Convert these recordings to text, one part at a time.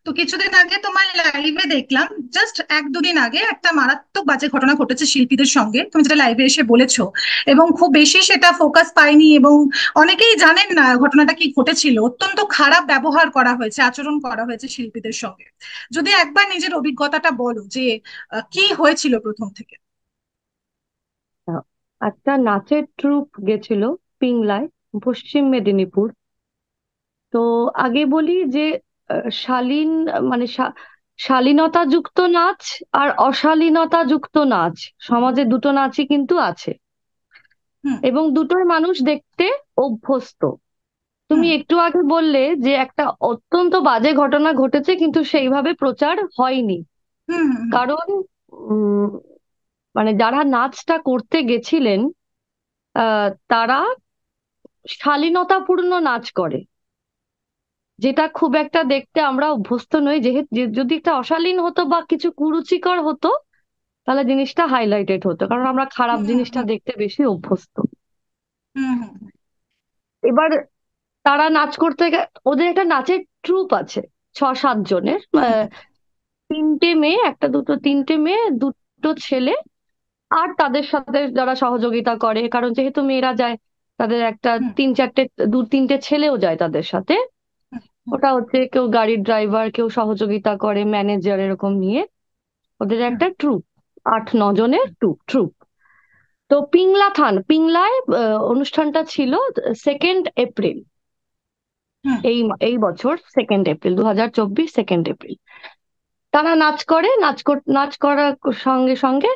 তো কিছুদিন আগে তোমার লাইভে দেখলাম, জাস্ট এক দুদিন আগে একটা মারাত্মক বাজে ঘটনা ঘটেছে শিল্পীদের সঙ্গে, তুমি যেটা লাইভে এসে বলেছো। এবং খুব বেশি সেটা ফোকাস পায়নি, এবং অনেকেই জানেন না ঘটনাটা কি ঘটেছিল। অত্যন্ত খারাপ ব্যবহার করা হয়েছে, আচরণ করা হয়েছে শিল্পীদের সঙ্গে। যদি একবার নিজের অভিজ্ঞতাটা বলো যে কি হয়েছিল প্রথম থেকে। আহ, একটা নাচের ট্রুপ গেছিল পিংলায়, পশ্চিম মেদিনীপুর। তো আগে বলি যে শালীন, মানে শালীনতা যুক্ত নাচ আর অশালীনতা যুক্ত নাচ, সমাজে দুটো নাচই কিন্তু আছে, হুম। এবং দুটোই মানুষ দেখতে অভ্যস্ত। তুমি হুম। একটু আগে বললে যে একটা অত্যন্ত বাজে ঘটনা ঘটেছে কিন্তু সেইভাবে প্রচার হয়নি। হুম। হুম। কারণ উম, মানে যারা নাচটা করতে গেছিলেন তারা শালীনতাপূর্ণ নাচ করে, যেটা খুব একটা দেখতে আমরা অভ্যস্ত নই। যেহেতু যদি একটা অশালীন হতো বা কিছু কুরুচিকর হতো, তাহলে জিনিসটা হাইলাইটেড হতো, কারণ আমরা খারাপ হুম। হুম। জিনিসটা হুম। দেখতে বেশি অভ্যস্ত। হুম। হুম। হুম। এবার তারা নাচ করতে ওদের একটা নাচের ট্রুপ আছে, 6-7 জনের। হুম। তিনটে মেয়ে, একটা দুটো তিনটে মেয়ে, দুটো ছেলে, আর তাদের সাথে যারা সহযোগিতা করে, কারণ যেহেতু মেয়েরা যায়, তাদের একটা হুম। তিন চারটে, দু তিনটে ছেলেও যায় তাদের সাথে। হুম। ওটা হচ্ছে কেউ গাড়ির ড্রাইভার, কেউ সহযোগিতা করে, ম্যানেজার, এরকম নিয়ে ওদের হুম। একটা ট্রুপ, 8-9 জনের ট্রুপ। তো পিংলায় অনুষ্ঠানটা ছিল 2nd এপ্রিল। হুম। এই এই বছর 2nd এপ্রিল, 2024, 2nd এপ্রিল। তারা নাচ করে, নাচ করার সঙ্গে সঙ্গে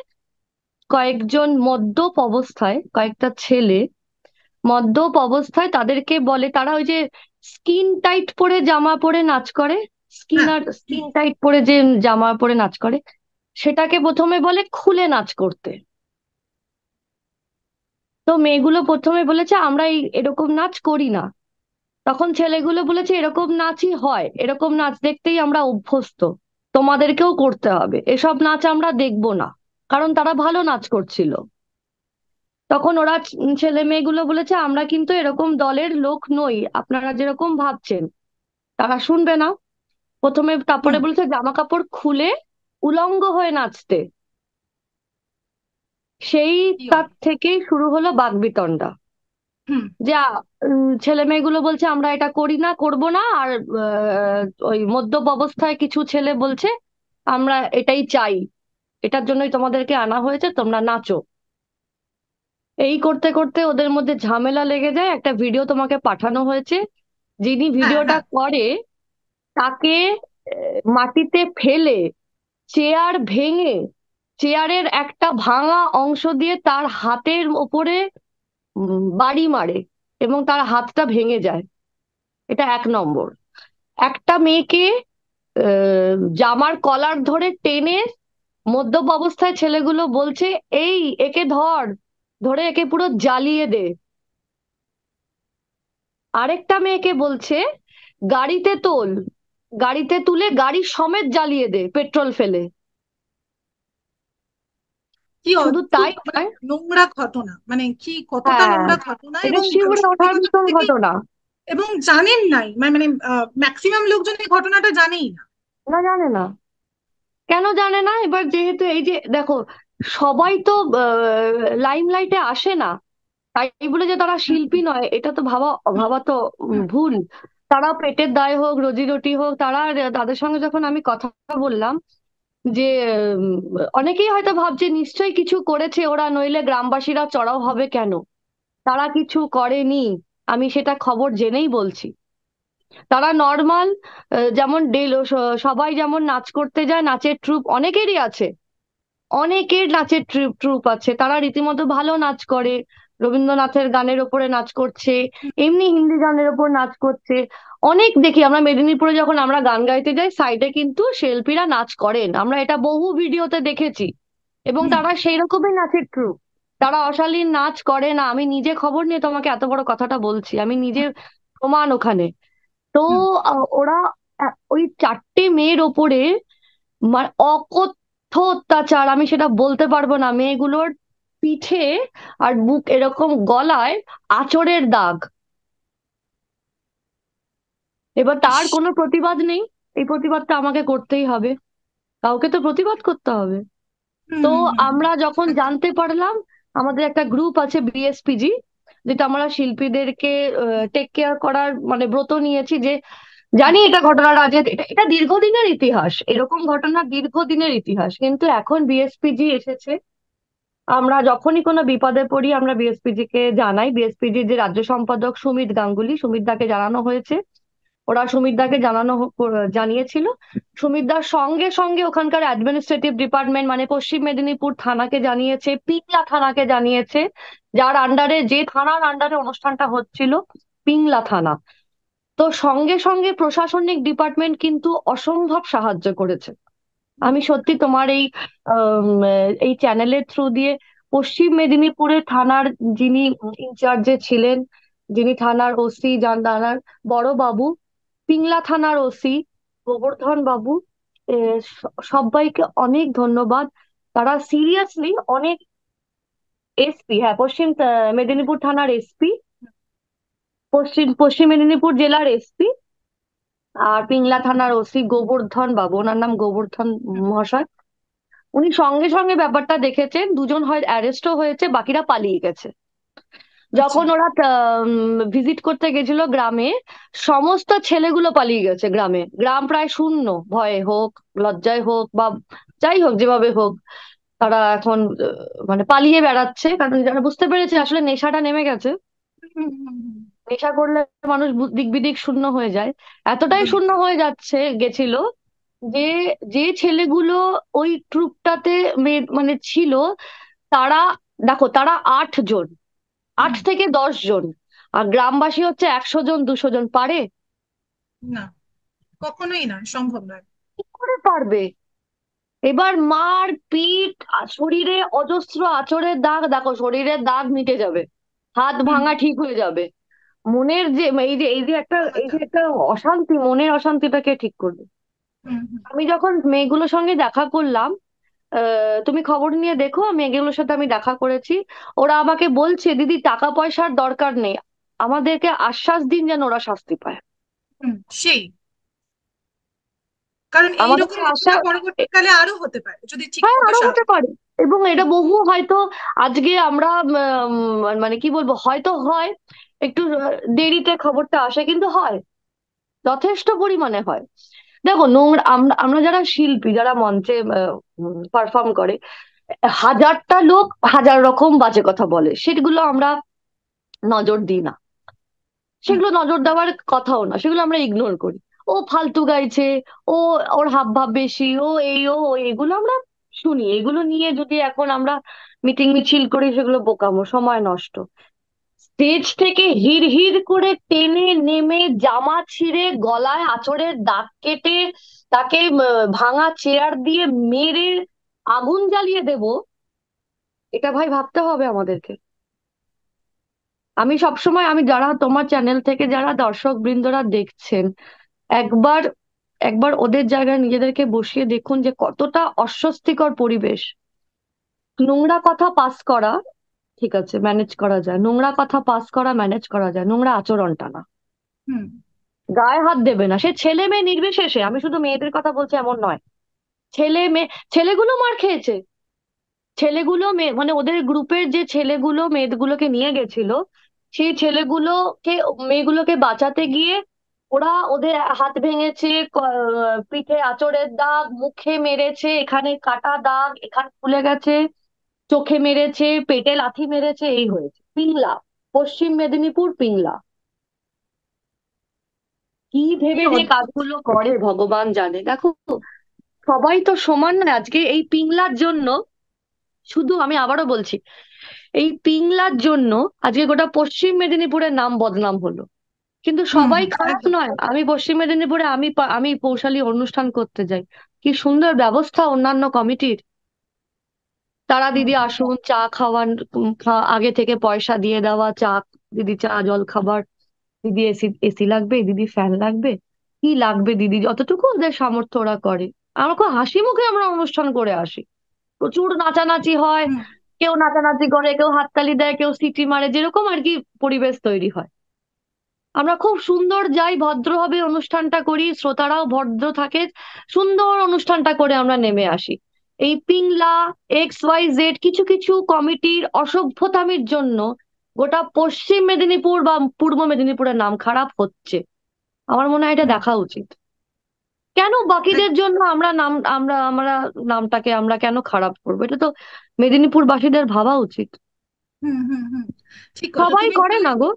কয়েকজন মদ্যপ অবস্থায়, কয়েকটা ছেলে মদ্যপ অবস্থায়, তাদেরকে বলে, তারা ওই যে স্কিন টাইট পরে জামা পরে নাচ করে, হ্যাঁ। স্কিন টাইট পরে যে জামা পরে নাচ করে, সেটাকে প্রথমে বলে খুলে নাচ করতে। তো মেয়েগুলো প্রথমে বলেছে আমরা এরকম নাচ করি না। তখন ছেলেগুলো বলেছে এরকম নাচই হয়, এরকম নাচ দেখতেই আমরা অভ্যস্ত, তোমাদেরকেও করতে হবে, এসব নাচ আমরা দেখবো না। কারণ তারা ভালো নাচ করছিল। তখন ওরা ছেলে মেয়েগুলো বলেছে আমরা কিন্তু এরকম দলের লোক নই, আপনারা যেরকম ভাবছেন। তারা শুনবে না। তারপরে হুম। বলেছে জামা কাপড় খুলে উলঙ্গ হয়ে নাচতে। সেই কি তার অবস্থা! থেকেই শুরু হলো বাকবিতণ্ডা। হুম। যে ছেলে মেয়েগুলো বলছে আমরা এটা করি না, করব না। আর ওই মদ্যপ অবস্থায় কিছু ছেলে বলছে আমরা এটাই চাই, এটার জন্যই তোমাদেরকে আনা হয়েছে, তোমরা নাচো। এই করতে করতে ওদের মধ্যে ঝামেলা লেগে যায়। একটা ভিডিও তোমাকে পাঠানো হয়েছে। যিনি হ্যাঁ। ভিডিওটা হ্যাঁ। করে তাকে মাটিতে ফেলে, চেয়ার ভেঙে, চেয়ারের একটা ভাঙা অংশ দিয়ে তার হাতের ওপরে বাড়ি মারে, এবং তার হাতটা ভেঙে যায়। এটা 1 নম্বর। একটা মেয়েকে জামার কলার ধরে টেনে, মদ্যপ অবস্থায় ছেলেগুলো বলছে এই একে ধর, ধরে একে পুরো জ্বালিয়ে দে। আরেকটা মেয়েকে বলছে গাড়িতে তোল, গাড়িতে তুলে গাড়ি সমেত জ্বালিয়ে দে পেট্রোল ফেলে। কি শুধু অদ্ভুত, তাই মানে নয়, নোংরা ঘটনা, মানে কি কতটা হ্যাঁ, নোংরা ঘটনা! এটা এবং শিউরে ওঠার সত্যি কথা মতন বলতে কি, ঘটনা। এবং জানেন নাই, মানে ম্যাক্সিমাম লোকজন এই ঘটনাটা জানেই না। না, জানে না। কেন জানে না? এবার যেহেতু এই যে দেখো, সবাই তো লাইমলাইটে আসে না, তাই বলে যে তারা হুম। শিল্পী নয়, এটা তো ভাবা হুম। ভাবা তো হুম। ভুল। তারা পেটের দায় হোক, রোজি রুটি হোক, তারা, তাদের সঙ্গে যখন আমি কথা বললাম, যে উম, অনেকেই হয়তো ভাবছে নিশ্চয়ই কিছু করেছে ওরা, নইলে গ্রামবাসীরা চড়াও হবে কেন। তারা কিছু করেনি, আমি সেটা খবর জেনেই বলছি। তারা নর্মাল, যেমন সবাই যেমন নাচ করতে যায়, নাচের ট্রুপ অনেকেরই আছে, অনেকের নাচের ট্রুপ আছে, তারা রীতিমতো ভালো নাচ করে, রবীন্দ্রনাথের গানের ওপরে নাচ করছে, হুম। এমনি হিন্দি গানের ওপর নাচ করছে। অনেক দেখি আমরা মেদিনীপুরে, যখন আমরা গান গাইতে যাই, সাইডে কিন্তু শিল্পীরা নাচ করেন, আমরা এটা বহু ভিডিওতে দেখেছি। এবং হুম। তারা সেই রকমই নাচের ট্রুপ, তারা অশালীন নাচ করে না। আমি নিজে খবর নিয়ে তোমাকে এত বড় কথাটা বলছি, আমি নিজে প্রমাণ ওখানে। তো হুম। ওরা ওই 4টে মেয়ের ওপরে অকথ্য অত্যাচার, আমি সেটা বলতে পারবো না। মেয়েগুলোর পিঠে আর বুক, এরকম গলায় আঁচড়ের দাগ। এবার ইস! তার কোনো প্রতিবাদ নেই। এই প্রতিবাদটা আমাকে করতেই হবে, কাউকে তো প্রতিবাদ করতে হবে। হুম তো হুম হুম হুম, আমরা যখন একদম। জানতে পারলাম, আমাদের একটা গ্রুপ আছে বিএসপিজি, যেটা আমরা শিল্পীদেরকে টেক কেয়ার করার মানে ব্রত নিয়েছি, যে হুম জানি এটা ঘটনাটা আজ, এটা এটা দীর্ঘদিনের ইতিহাস, এরকম ঘটনা দীর্ঘদিনের ইতিহাস, কিন্তু এখন বিএসপিজি এসেছে। আমরা যখনই কোনো বিপদে পড়ি আমরা বিএসপিজি কে জানাই, বিএসপিজির যে রাজ্য সম্পাদক সুমিত গাঙ্গুলি, সুমিত দাকে জানানো হয়েছে। ওরা সুমিত দাকে জানিয়েছিল। সুমিত দার সঙ্গে সঙ্গে ওখানকার অ্যাডমিনিস্ট্রেটিভ ডিপার্টমেন্ট মানে পশ্চিম মেদিনীপুর থানাকে জানিয়েছে, পিংলা থানাকে জানিয়েছে, যার আন্ডারে, যে থানার আন্ডারে অনুষ্ঠানটা হচ্ছিল, পিংলা থানা। তো সঙ্গে সঙ্গে প্রশাসনিক ডিপার্টমেন্ট কিন্তু অসম্ভব সাহায্য করেছে। হুম আমি সত্যি তোমার এই চ্যানেলের থ্রু দিয়ে পশ্চিম মেদিনীপুরের থানার যিনি ইনচার্জে ছিলেন, যিনি থানার ওসি, থানার বড় বাবু, পিংলা থানার ওসি গোবর্ধন বাবু, সবাইকে অনেক ধন্যবাদ। তারা সিরিয়াসলি অনেক, এসপি, হ্যাঁ, পশ্চিম মেদিনীপুর থানার এসপি, পশ্চিম মেদিনীপুর জেলার এসপি, আর পিংলা থানার ওসি গোবর্ধন বাবু, ওনার নাম গোবর্ধন হুম, মহাশয়। উনি সঙ্গে সঙ্গে ব্যাপারটা দেখেছেন, দুজন হয় অ্যারেস্টও হয়েছে, বাকিরা পালিয়ে গেছে। আচ্ছা। যখন ওরা ভিজিট করতে গেছিল গ্রামে, সমস্ত ছেলেগুলো পালিয়ে গেছে গ্রামে, গ্রাম প্রায় শূন্য, ভয়ে হোক, লজ্জায় হোক, বা যাই হোক, যেভাবে হোক, তারা এখন মানে পালিয়ে বেড়াচ্ছে, কারণ যারা বুঝতে পেরেছে আসলে নেশাটা নেমে গেছে। হুম হুম হুম, নেশা করলে মানুষ দিক বিদিক শূন্য হয়ে যায়, এতটাই একদমই শূন্য তাই। হয়ে গেছিল যে, যে ছেলেগুলো ওই ট্রুপটাতে মানে ছিল, তারা, দেখো, তারা 8 জন, আট হুম, থেকে 10 জন, আর গ্রামবাসী হচ্ছে 100 জন 200 জন, পারে? না, কখনোই না, সম্ভব নয়। কি করে পারবে? এবার মার পিট, শরীরে অজস্র আঁচড়ের দাগ, দেখো শরীরের দাগ মিটে যাবে, হাত হুম, ভাঙা ঠিক হয়ে যাবে, মনের যে ট্রমাটা। এই যে একটা অশান্তি, মনের অশান্তিটাকে ঠিক করবে। হুম হুম আমি যখন মেয়েগুলোর সঙ্গে দেখা করলাম, তুমি খবর নিয়ে দেখো, মেয়েগুলোর সাথে আমি দেখা করেছি, ওরা আমাকে বলছে, দিদি টাকা পয়সার দরকার নেই, আমাদেরকে আশ্বাস দিন যেন ওরা শাস্তি পায়। হুম, সেই, কারণ এইরকম আমাদেরকে ঘটনা আশ্বাস, পরবর্তীকালে আরো হতে পারে যদি ঠিক হ্যাঁ, মতো আরো হতে সাহায্য। পারে। এবং এটা হুম বহু হয়তো, আজকে আমরা মানে কি বলবো, হয়তো হয় একটু দেরিতে খবরটা আসে, কিন্তু হয়, যথেষ্ট পরিমাণে হয়। দেখো, নোংরা, আমরা আমরা যারা শিল্পী, যারা মঞ্চে পারফর্ম করে, হাজারটা লোক হাজার রকম বাজে কথা বলে, সেগুলো আমরা নজর দিই না, হুম সেগুলো নজর দেওয়ার কথাও না, সেগুলো আমরা ইগনোর করি। ও ফালতু গাইছে, ও, ওর হাব ভাব বেশি, ও এই, ও ওই, এগুলো আমরা শুনি। এগুলো নিয়ে যদি এখন আমরা মিটিং মিছিল করি, সেগুলো বোকামো, সময় নষ্ট। স্টেজ থেকে হিড় হিড় করে টেনে নেমে জামা ছিঁড়ে গলায় আঁচড়ের দাগ কেটে তাকে ভাঙা চেয়ার দিয়ে মেরে আগুন জ্বালিয়ে দেব, এটা ভাই ভাবতে হবে আমাদেরকে। আমি সবসময়, আমি যারা তোমার চ্যানেল থেকে যারা দর্শক বৃন্দরা দেখছেন, একবার একবার ওদের জায়গায় নিজেদেরকে বসিয়ে দেখুন যে কতটা অস্বস্তিকর পরিবেশ। নোংরা কথা পাস করা ঠিক আছে, ম্যানেজ করা যায়, নোংরা কথা পাস করা ম্যানেজ করা যায়, নোংরা আচরণটা না। হুম গায়ে হাত দেবে না, সে ছেলে মেয়ে নির্বিশেষে, আমি শুধু মেয়েদের কথা বলছি এমন নয়, ছেলে মেয়ে, ছেলেগুলো মার খেয়েছে, ছেলেগুলো মেয়ে মানে ওদের গ্রুপের যে ছেলেগুলো মেয়েগুলোকে নিয়ে গেছিল, সেই ছেলেগুলোকে, মেয়েগুলোকে বাঁচাতে গিয়ে ওরা ওদের হাত ভেঙেছে, পিঠে আঁচড়ের দাগ, মুখে মেরেছে, এখানে কাটা দাগ, এখানে ফুলে গেছে, চোখে মেরেছে, পেটে লাথি মেরেছে, এই হয়েছে পিংলা, পশ্চিম মেদিনীপুর পিংলা। কি কি ভেবে যে অদ্ভুত। কাজগুলো করে ভগবান জানে। দেখো, সবাই তো সমান না। আজকে এই পিংলার জন্য, শুধু আমি আবারও বলছি, এই পিংলার জন্য আজকে গোটা পশ্চিম মেদিনীপুরের নাম বদনাম হলো। কিন্তু হুম সবাই হুম, খারাপ একদম। নয়। আমি পশ্চিম মেদিনীপুরে, আমি পৌশালী অনুষ্ঠান করতে যাই, কি সুন্দর ব্যবস্থা অন্যান্য কমিটির, তারা হুম দিদি আসুন, চা খাওয়ান, আগে থেকে পয়সা দিয়ে দেওয়া, চা, দিদি চা জল খাবার, দিদি এসি এসি লাগবে, দিদি ফ্যান লাগবে, কি লাগবে দিদি, যতটুকু ওদের সামর্থ্য ওরা করে। আমরা খুব হাসি মুখে আমরা অনুষ্ঠান করে আসি, প্রচুর নাচানাচি হয়, হুম কেউ নাচানাচি করে, কেউ হাততালি দেয়, কেউ সিটি মারে, যেরকম আর কি পরিবেশ তৈরি হয়। আমরা খুব সুন্দর যাই, ভদ্রভাবে অনুষ্ঠানটা করি, শ্রোতারাও ভদ্র থাকে, সুন্দর অনুষ্ঠানটা করে আমরা নেমে আসি। এই পিংলা, XYZ কিছু কিছু কমিটির অসভ্যতামির জন্য গোটা পশ্চিম মেদিনীপুর বা পূর্ব মেদিনীপুরের নাম খারাপ হচ্ছে। আমার মনে হয় এটা হুম, দেখা উচিত। কেন বাকিদের জন্য আমরা নামটাকে আমরা কেন খারাপ করবো? এটা তো মেদিনীপুর বাসীদের ভাবা উচিত। হুম, হুম, হুম, ঠিক কথা সবাই তুমি করে বললে। না গো,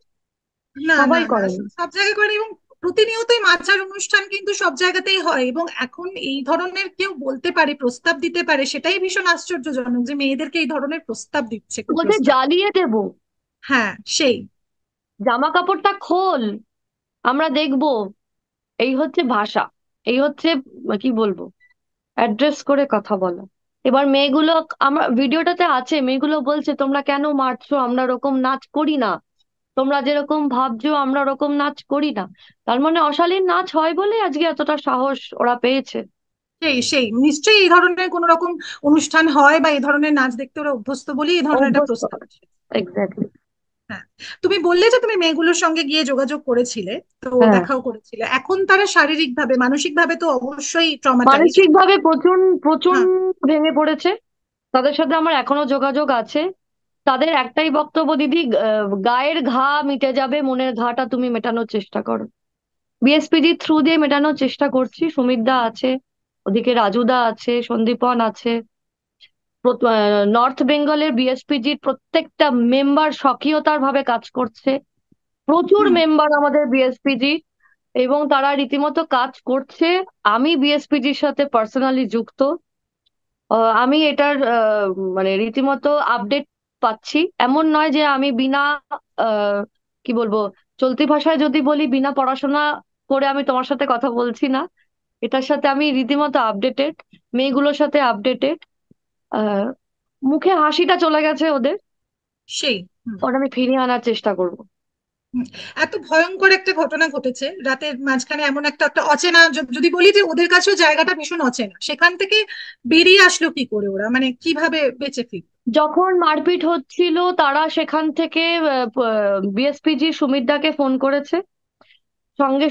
না, না, সবাই না, করে না। সব জায়গায় করে, এবং প্রতিনিয়তই মাচার অনুষ্ঠান কিন্তু সব জায়গাতেই হয়, এবং এখন এই ধরনের কেউ বলতে পারে, প্রস্তাব দিতে পারে, সেটাই ভীষণ আশ্চর্যজনক যে মেয়েদেরকে এই ধরনের প্রস্তাব দিচ্ছে, বলছে কুপ্রস্তাব। জ্বালিয়ে দেবো, হ্যাঁ, সেই। জামা কাপড়টা খোল, আমরা দেখবো। এই হচ্ছে ভাষা, এই হচ্ছে কি বলবো, অ্যাড্রেস করে কথা বলা। এবার মেয়েগুলো, আমার ভিডিওটাতে আছে, মেয়েগুলো বলছে তোমরা কেন মারছো, আমরা ওরকম নাচ করি না, তোমরা যেরকম ভাবছো আমরা ওরকম নাচ করি না। তার মানে অশালীন নাচ হয় বলে আজকে এতটা সাহস ওরা পেয়েছে। সেই নিশ্চয়ই এই ধরনের কোন রকম অনুষ্ঠান হয় বা এই ধরনের নাচ দেখতে ওরা অভ্যস্ত বলেই এই ধরনের একটা অভ্যস্ত প্রস্তাব আছে। আসে। এক্স্যাক্টলি। হ্যাঁ, তুমি বললে যে তুমি মেয়েগুলোর সঙ্গে গিয়ে যোগাযোগ করেছিলে, তো হ্যাঁ, দেখাও করেছিলে, এখন তারা শারীরিক ভাবে, মানসিক ভাবে তো অবশ্যই ট্রমাটাইজড। মানসিক ভাবে প্রচন্ড হ্যাঁ, প্রচন্ড ভেঙে পড়েছে। তাদের সাথে আমার এখনো যোগাযোগ আছে। তাদের একটাই বক্তব্য, দিদি গায়ের ঘা মিটে যাবে, মনের ঘাটা তুমি মেটানোর চেষ্টা করো। বিএসপিজি থ্রু দিয়ে মেটানোর চেষ্টা করছি। সুমিতদা আছে, ওদিকে রাজুদা আছে, সন্দীপন আছে। নর্থ বেঙ্গলের বিএসপিজির প্রত্যেকটা মেম্বার স্বকীয়তার ভাবে কাজ করছে। প্রচুর হুম, মেম্বার আমাদের বিএসপিজি, এবং তারা রীতিমতো কাজ করছে। আমি বিএসপিজির সাথে পার্সোনালি যুক্ত। আমি এটার মানে রীতিমতো আপডেট পাচ্ছি। এমন নয় যে আমি বিনা আহ, কি বলবো, চলতি ভাষায় যদি বলি, বিনা পড়াশোনা করে আমি তোমার সাথে কথা বলছি না। এটার সাথে আমি রীতিমতো আপডেটেড, মেয়েগুলোর সাথে আপডেটেড। আহ মুখে হাসিটা চলে গেছে ওদের, সেই। হুম, ওটা আমি ফিরিয়ে আনার চেষ্টা করব। হুম। এত ভয়ঙ্কর একটা ঘটনা ঘটেছে রাতের মাঝখানে, এমন একটা একটা অচেনা, যদি বলি যে ওদের কাছেও জায়গাটা ভীষণ অচেনা, সেখান থেকে বেরিয়ে আসলো কি করে ওরা, মানে কিভাবে বেঁচে ফিরল? যখন মারপিট হচ্ছিল তারা সেখান থেকে বিএসপিজি সুমিতদাকে ফোন করেছে। সঙ্গে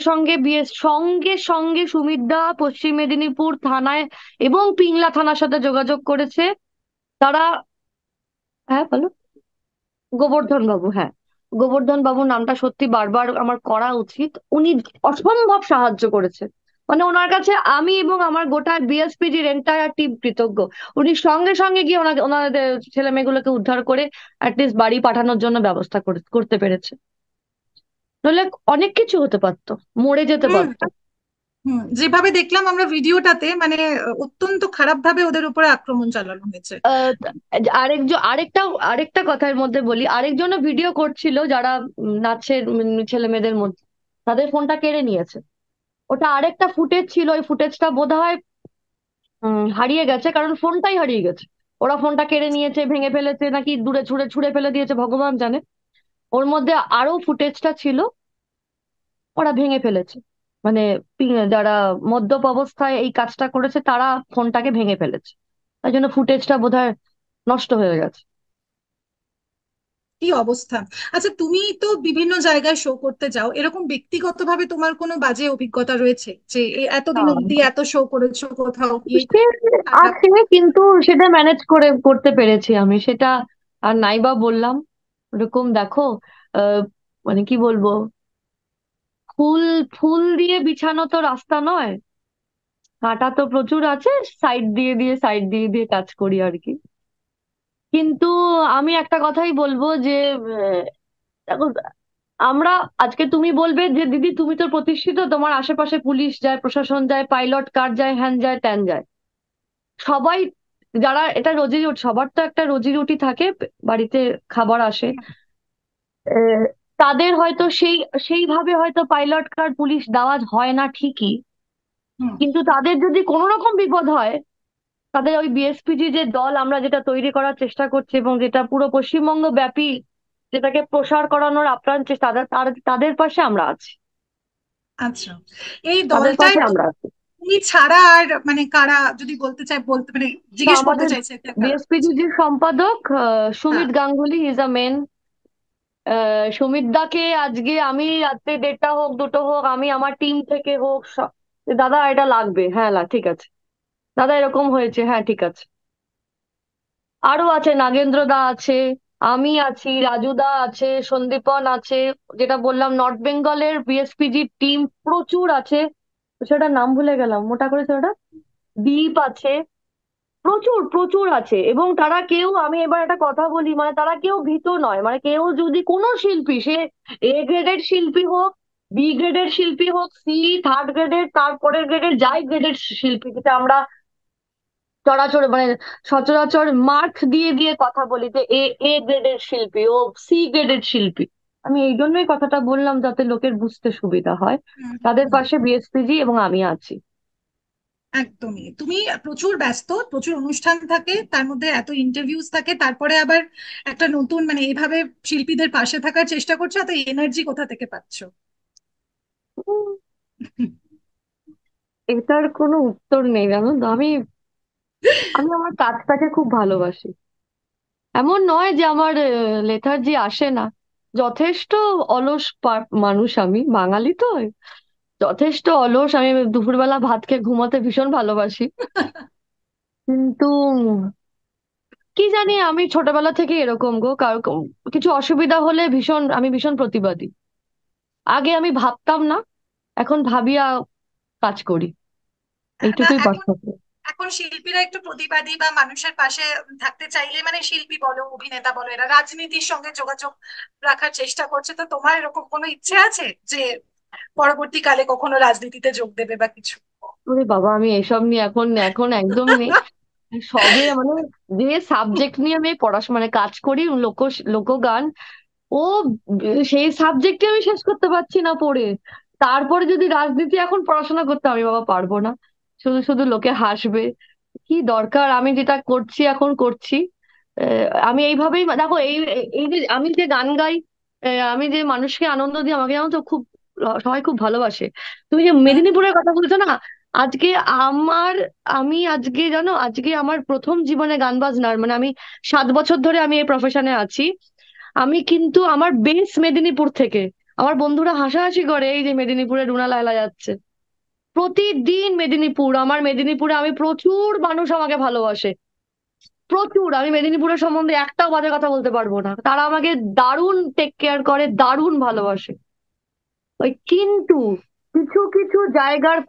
সঙ্গে সুমিতদা পশ্চিম মেদিনীপুর থানায় এবং পিংলা থানার সাথে যোগাযোগ করেছে। তারা, হ্যাঁ বলো। গোবর্ধন বাবু, হ্যাঁ, গোবর্ধন বাবু নামটা সত্যি বারবার আমার করা উচিত। উনি অসম্ভব সাহায্য করেছে। মানে ওনার কাছে আমি এবং আমার গোটা বিএসপিজির এন্টায়ার টিম কৃতজ্ঞ। উনি সঙ্গে সঙ্গে গিয়ে ওনাদের ছেলে মেয়েগুলোকে উদ্ধার করে অ্যাটলিস্ট বাড়ি পাঠানোর জন্য ব্যবস্থা করতে পেরেছে। নইলে অনেক কিছু হতে পারতো, মরে যেতে হুম, পারতো। হুম, যেভাবে দেখলাম আমরা ভিডিওটাতে, মানে অত্যন্ত খারাপ ভাবে ওদের উপরে আক্রমণ চালানো হয়েছে। আহ, আরেকটা কথার মধ্যে বলি, আরেকজনও ভিডিও করছিল যারা নাচের ছেলে মেয়েদের মধ্যে, তাদের ফোনটা কেড়ে নিয়েছে। ওটা আরেকটা ফুটেজ ছিল, ওই ফুটেজটা বোধহয় হারিয়ে গেছে, কারণ ফোনটাই হারিয়ে গেছে। ওরা ফোনটা কেড়ে নিয়েছে, ভেঙে ফেলেছে, নাকি দূরে ছুঁড়ে ছুঁড়ে ফেলে দিয়েছে ভগবান জানে। ওর মধ্যে আরো ফুটেজটা ছিল, ওরা ভেঙে ফেলেছে। মানে যারা মদ্যপ অবস্থায় এই কাজটা করেছে তারা ফোনটাকে ভেঙে ফেলেছে, তাই জন্য ফুটেজটা বোধহয় নষ্ট হয়ে গেছে। কি অবস্থা! আচ্ছা, তুমি তো বিভিন্ন জায়গায় শো করতে যাও, এরকম ব্যক্তিগতভাবে তোমার কোনো বাজে অভিজ্ঞতা রয়েছে যে এতদিন অব্দি এত শো করেছো, কোথাও গিয়ে সে খারাপ? আছে, কিন্তু সেটা ম্যানেজ করে করতে পেরেছি আমি সেটা। আর নাইবা বললাম, ওরকম দেখো, আহ, মানে কি বলবো, ফুল ফুল দিয়ে বিছানো তো রাস্তা নয়, কাঁটা তো প্রচুর আছে, সাইড দিয়ে দিয়ে কাজ করি আর কি। কিন্তু আমি একটা কথাই বলবো যে দেখো, আমরা, আজকে তুমি বলবে যে দিদি তুমি তো প্রতিষ্ঠিত, তোমার আশেপাশে পুলিশ যায়, প্রশাসন যায়, পাইলট কার যায়, হ্যান যায়, ত্যান যায়। সবাই, যারা এটা রোজি রুটি, সবার তো একটা রোজি রুটি থাকে, বাড়িতে খাবার আসে। আহ, তাদের হয়তো সেইভাবে হয়তো পাইলট কার পুলিশ দেওয়া হয় না ঠিকই, হুম, কিন্তু তাদের যদি কোনো রকম বিপদ হয়, তাদের ওই বিএসপিজি যে দল আমরা যেটা তৈরি করার চেষ্টা করছি এবং যেটা পুরো পশ্চিমবঙ্গ ব্যাপী যেটাকে প্রসার করানোর আপ্রাণ চেষ্টা, তাদের পাশে আমরা আছি। আচ্ছা, এই তাদের দলটায় পাশে আমরা আছি। তুমি ছাড়া আর মানে কারা, যদি বলতে চাই, বলতে মানে তো জিজ্ঞেস করতে আমাদের চাইছে, কারা বিএসপিজি আছে? যে সম্পাদক হ্যাঁ, Sumit Ganguly, is a man. সুমিতদাকে আজকে আমি রাত্রে 1:30 হোক 2টো হোক, আমি আমার টিম থেকে হোক দাদা এটা লাগবে, হ্যাঁ ঠিক আছে দাদা, এরকম হয়েছে, হ্যাঁ ঠিক আছে। আরো আছে, নাগেন্দ্র দা আছে, আমি আছি, রাজু দা আছে, সন্দীপন আছে, যেটা বললাম নর্থ বেঙ্গলের বিএসপিজি টিম প্রচুর আছে, সেটার নাম ভুলে গেলাম, মোটা করে সেটা দ্বীপ আছে, প্রচুর প্রচুর আছে। এবং তারা কেউ, আমি এবার একটা কথা বলি, মানে তারা কেউ ভীত নয়, মানে কেউ যদি কোনো শিল্পী, সে এ গ্রেডের শিল্পী হোক, বি গ্রেডের শিল্পী হোক, সি, থার্ড গ্রেডের, তারপরের গ্রেডের, যাই গ্রেডের শিল্পী, যেটা আমরা চরাচর মানে সচরাচর মার্ক দিয়ে দিয়ে কথা বলি যে এ এ গ্রেডের শিল্পী, ও সি গ্রেডের শিল্পী। আমি এই জন্যই কথাটা বললাম যাতে লোকের বুঝতে সুবিধা হয়। হুম, হুম, তাদের হুম। পাশে বিএসপিজি এবং আমি আছি। একদমই, তুমি প্রচুর ব্যস্ত, প্রচুর অনুষ্ঠান থাকে, তার মধ্যে এত ইন্টারভিউজ থাকে, তারপরে আবার একটা নতুন মানে এইভাবে শিল্পীদের পাশে থাকার চেষ্টা করছো, এত এনার্জি কোথা থেকে পাচ্ছো? উম, এটার কোনো উত্তর নেই, জানো তো। আমি আমি আমার কাজটাকে খুব ভালোবাসি। এমন নয় যে আমার লেথার্জি আসে না, যথেষ্ট অলস মানুষ, আমি বাঙালি তো, যথেষ্ট অলস। আমি দুপুরবেলা ভাত খেয়ে ঘুমাতে ভীষণ ভালোবাসি, কিন্তু কি জানি, আমি ছোটবেলা থেকে এরকম গো, কারো কিছু অসুবিধা হলে আমি ভীষণ প্রতিবাদী। আগে আমি ভাবতাম না, এখন ভাবিয়া কাজ করি, না, এইটুকুই এখন পার্থক্য। এখন শিল্পীরা একটু প্রতিবাদী বা মানুষের পাশে থাকতে চাইলে, মানে শিল্পী বলো অভিনেতা বলো, এরা রাজনীতির সঙ্গে যোগাযোগ রাখার চেষ্টা করছে, তো তোমার এরকম কোনো ইচ্ছে আছে যে পরবর্তীকালে কখনো রাজনীতিতে যোগ দেবে বা কিছু? ওরে বাবা, আমি এসব নিয়ে এখন এখন একদম নেই। সবে মানে যে সাবজেক্ট নিয়ে আমি পড়াশোনা মানে কাজ করি, লোকগান, ও সেই সাবজেক্টে আমি শেষ করতে পারছি না পড়ে। তারপরে যদি রাজনীতি এখন পড়াশোনা করতে, আমি বাবা পারবো না। শুধু শুধু লোকে হাসবে, কি দরকার, আমি যেটা করছি এখন করছি। আমি এইভাবেই দেখো, এই যে আমি যে গান গাই, আমি যে মানুষকে আনন্দ দিই, আমাকে জানো তো খুব সবাই খুব ভালোবাসে। তুমি যে হুম, মেদিনীপুরের কথা বলছো না, আজকে আমার আমি আজকে জানো, আজকে আমার প্রথম জীবনে গান বাজনার মানে আমি 7 বছর ধরে আমি এই প্রফেশনে আছি। আমি কিন্তু আমার বেস মেদিনীপুর থেকে। আমার বন্ধুরা হাসাহাসি করে, এই যে মেদিনীপুরে রুনা লায়লা যাচ্ছে, প্রতিদিন মেদিনীপুর, আমার মেদিনীপুরে আমি প্রচুর মানুষ আমাকে ভালোবাসে, প্রচুর। আমি মেদিনীপুরের সম্বন্ধে একটাও বাজে কথা বলতে পারবো না, তারা আমাকে দারুণ টেক কেয়ার করে, দারুণ ভালোবাসে। ওই কিন্তু কিছু কিছু জায়গার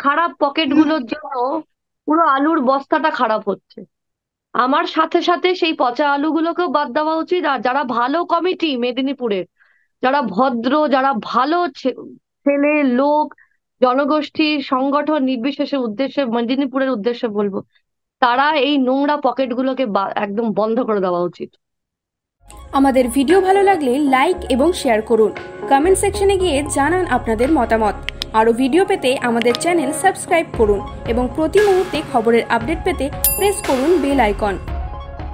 খারাপ পকেট হুম। গুলোর জন্য পুরো আলুর বস্তাটা খারাপ হচ্ছে। আমার সাথে সাথে সেই পচা আলুগুলোকেও বাদ দেওয়া উচিত। আর যারা ভালো কমিটি মেদিনীপুরের, যারা ভদ্র, যারা ভালো ছেলে লোক, জনগোষ্ঠী সংগঠন নির্বিশেষে উদ্দেশ্যে, মেদিনীপুরের উদ্দেশ্যে বলবো, তারা এই নোংরা পকেটগুলোকে একদম বন্ধ করে দেওয়া উচিত। আমাদের ভিডিও ভালো লাগলে লাইক এবং শেয়ার করুন। কমেন্ট সেকশনে গিয়ে জানান আপনাদের মতামত। আরও ভিডিও পেতে আমাদের চ্যানেল সাবস্ক্রাইব করুন এবং প্রতি মুহূর্তে খবরের আপডেট পেতে প্রেস করুন বেল আইকন।